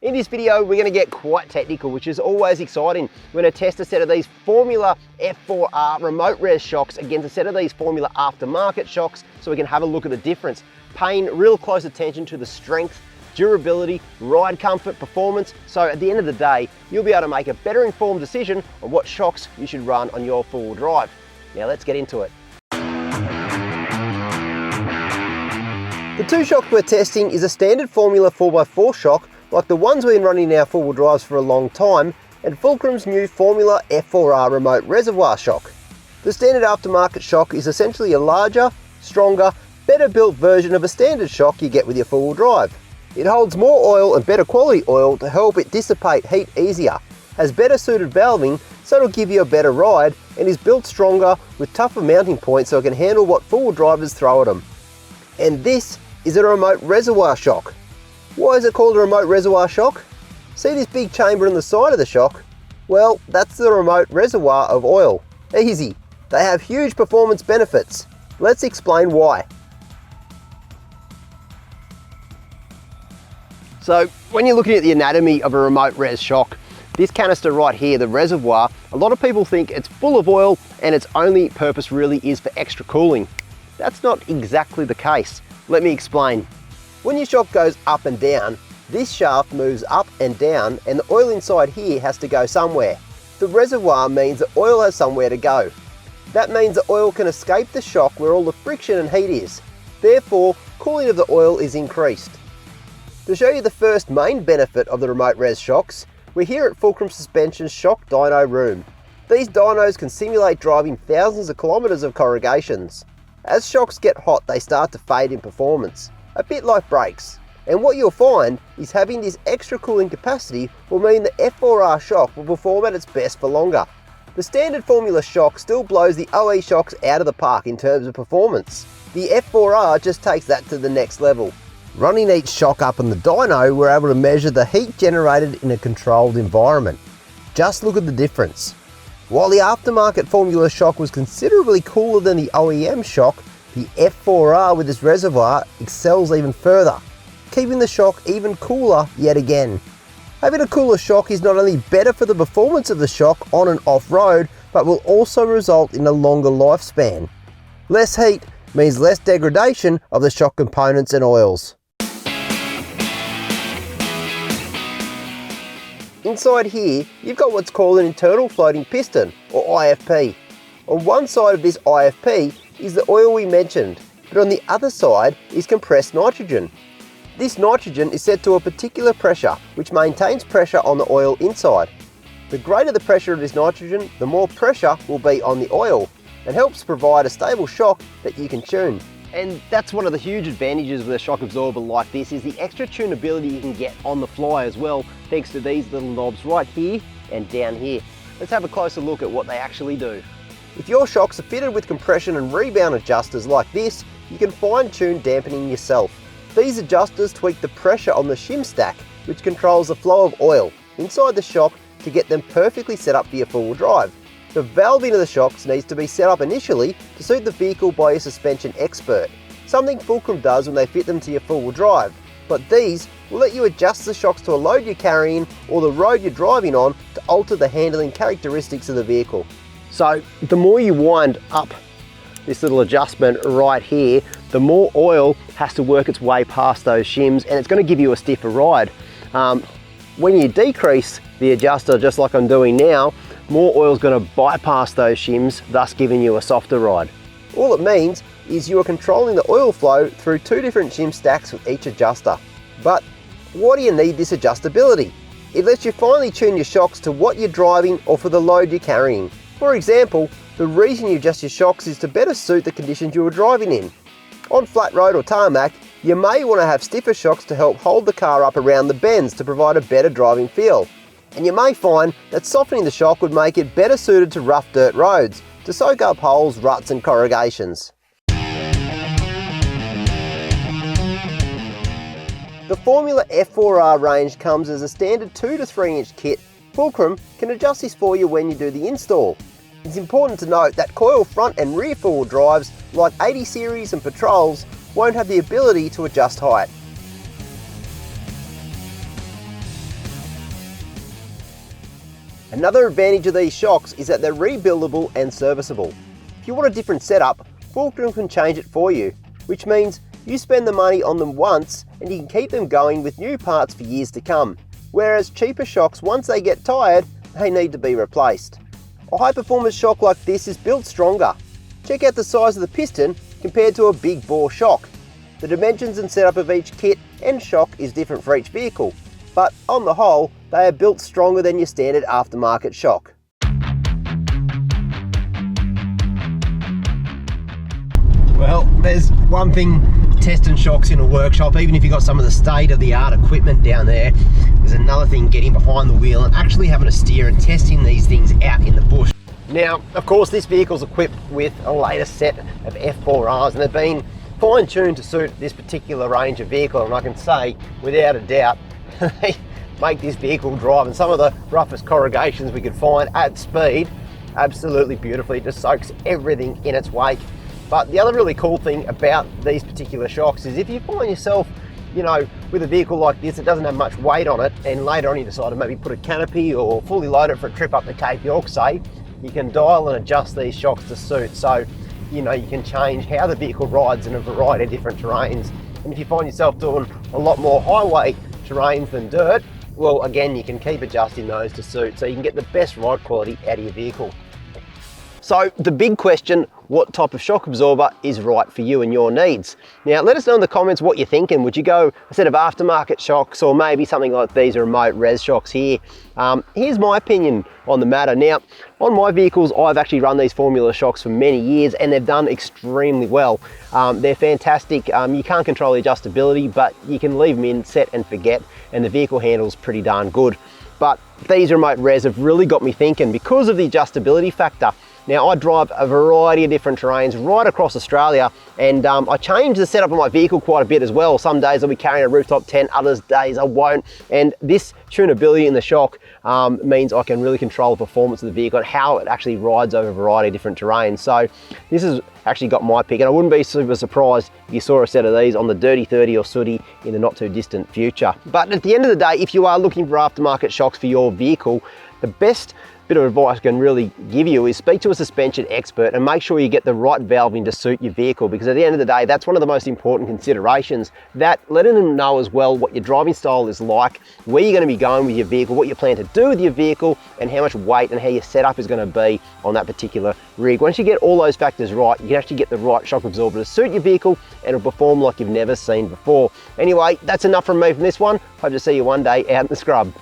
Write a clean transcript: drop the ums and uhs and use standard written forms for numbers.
In this video, we're going to get quite technical, which is always exciting. We're going to test a set of these Formula F4R remote res shocks against a set of these Formula aftermarket shocks so we can have a look at the difference, paying real close attention to the strength, durability, ride comfort, performance. So at the end of the day, you'll be able to make a better informed decision on what shocks you should run on your four-wheel drive. Now let's get into it. The two shocks we're testing is a standard Formula 4x4 shock like the ones we've been running in our four-wheel drives for a long time, and Fulcrum's new Formula F4R remote reservoir shock. The standard aftermarket shock is essentially a larger, stronger, better built version of a standard shock you get with your four-wheel drive. It holds more oil and better quality oil to help it dissipate heat easier, has better suited valving so it'll give you a better ride, and is built stronger with tougher mounting points so it can handle what four-wheel drivers throw at them. And this is a remote reservoir shock. Why is it called a remote reservoir shock? See this big chamber on the side of the shock? Well, that's the remote reservoir of oil. Easy. They have huge performance benefits. Let's explain why. So when you're looking at the anatomy of a remote res shock, this canister right here, the reservoir, a lot of people think it's full of oil and its only purpose really is for extra cooling. That's not exactly the case. Let me explain. When your shock goes up and down, this shaft moves up and down and the oil inside here has to go somewhere. The reservoir means the oil has somewhere to go. That means the oil can escape the shock where all the friction and heat is. Therefore, cooling of the oil is increased. To show you the first main benefit of the remote res shocks, we're here at Fulcrum Suspension's shock dyno room. These dynos can simulate driving thousands of kilometres of corrugations. As shocks get hot, they start to fade in performance, a bit like brakes. And what you'll find is having this extra cooling capacity will mean the F4R shock will perform at its best for longer. The standard Formula shock still blows the OE shocks out of the park in terms of performance. The F4R just takes that to the next level. Running each shock up on the dyno, we're able to measure the heat generated in a controlled environment. Just look at the difference. While the aftermarket Formula shock was considerably cooler than the OEM shock, the F4R with this reservoir excels even further, keeping the shock even cooler yet again. Having a cooler shock is not only better for the performance of the shock on and off-road, but will also result in a longer lifespan. Less heat means less degradation of the shock components and oils. Inside here, you've got what's called an internal floating piston, or IFP. On one side of this IFP is the oil we mentioned, but on the other side is compressed nitrogen. This nitrogen is set to a particular pressure, which maintains pressure on the oil inside. The greater the pressure of this nitrogen, the more pressure will be on the oil, and helps provide a stable shock that you can tune. And that's one of the huge advantages with a shock absorber like this, is the extra tunability you can get on the fly as well, thanks to these little knobs right here and down here. Let's have a closer look at what they actually do. If your shocks are fitted with compression and rebound adjusters like this, you can fine-tune dampening yourself. These adjusters tweak the pressure on the shim stack, which controls the flow of oil inside the shock to get them perfectly set up for your four-wheel drive. The valving of the shocks needs to be set up initially to suit the vehicle by a suspension expert, something Fulcrum does when they fit them to your four-wheel drive. But these will let you adjust the shocks to a load you're carrying or the road you're driving on to alter the handling characteristics of the vehicle. So the more you wind up this little adjustment right here, the more oil has to work its way past those shims, and it's going to give you a stiffer ride. When you decrease the adjuster, just like I'm doing now, more oil is going to bypass those shims, thus giving you a softer ride. All it means is you are controlling the oil flow through two different shim stacks with each adjuster. But why do you need this adjustability? It lets you finely tune your shocks to what you're driving or for the load you're carrying. For example, the reason you adjust your shocks is to better suit the conditions you are driving in. On flat road or tarmac, you may want to have stiffer shocks to help hold the car up around the bends to provide a better driving feel. And you may find that softening the shock would make it better suited to rough dirt roads, to soak up holes, ruts and corrugations. The Formula F4R range comes as a standard 2 to 3 inch kit. Fulcrum can adjust this for you when you do the install. It's important to note that coil front and rear four-wheel drives like 80 series and Patrols won't have the ability to adjust height. Another advantage of these shocks is that they're rebuildable and serviceable. If you want a different setup, Fulcrum can change it for you, which means you spend the money on them once and you can keep them going with new parts for years to come. Whereas cheaper shocks, once they get tired, they need to be replaced. A high performance shock like this is built stronger. Check out the size of the piston compared to a big bore shock. The dimensions and setup of each kit and shock is different for each vehicle, but on the whole, they are built stronger than your standard aftermarket shock. Well, there's one thing testing shocks in a workshop, even if you've got some of the state-of-the-art equipment down there, there's another thing getting behind the wheel and actually having a steer and testing these things out in the bush. Now, of course, this vehicle's equipped with a latest set of F4Rs and they've been fine-tuned to suit this particular range of vehicle, and I can say, without a doubt, they make this vehicle drive in some of the roughest corrugations we could find at speed absolutely beautifully. It just soaks everything in its wake. But the other really cool thing about these particular shocks is if you find yourself, you know, with a vehicle like this that doesn't have much weight on it, and later on you decide to maybe put a canopy or fully load it for a trip up the Cape York, say, you can dial and adjust these shocks to suit. So, you know, you can change how the vehicle rides in a variety of different terrains. And if you find yourself doing a lot more highway terrains than dirt, well, again, you can keep adjusting those to suit so you can get the best ride quality out of your vehicle. So the big question, what type of shock absorber is right for you and your needs? Now, let us know in the comments what you're thinking. Would you go a set of aftermarket shocks or maybe something like these remote res shocks here? Here's my opinion on the matter. Now, on my vehicles, I've actually run these formula shocks for many years and they've done extremely well. They're fantastic. You can't control the adjustability, but you can leave them in, set and forget, and the vehicle handles pretty darn good. But these remote res have really got me thinking because of the adjustability factor. Now, I drive a variety of different terrains right across Australia, and I change the setup of my vehicle quite a bit as well. Some days I'll be carrying a rooftop tent, other days I won't. And this tunability in the shock means I can really control the performance of the vehicle and how it actually rides over a variety of different terrains. So this has actually got my pick, and I wouldn't be super surprised if you saw a set of these on the Dirty 30 or Sooty in the not too distant future. But at the end of the day, if you are looking for aftermarket shocks for your vehicle, the best bit of advice I can really give you is speak to a suspension expert and make sure you get the right valving to suit your vehicle, because at the end of the day, that's one of the most important considerations, that letting them know as well what your driving style is like, where you're going to be going with your vehicle, what you plan to do with your vehicle, and how much weight and how your setup is going to be on that particular rig. Once you get all those factors right, you can actually get the right shock absorber to suit your vehicle and it'll perform like you've never seen before. Anyway, that's enough from me from this one. Hope to see you one day out in the scrub.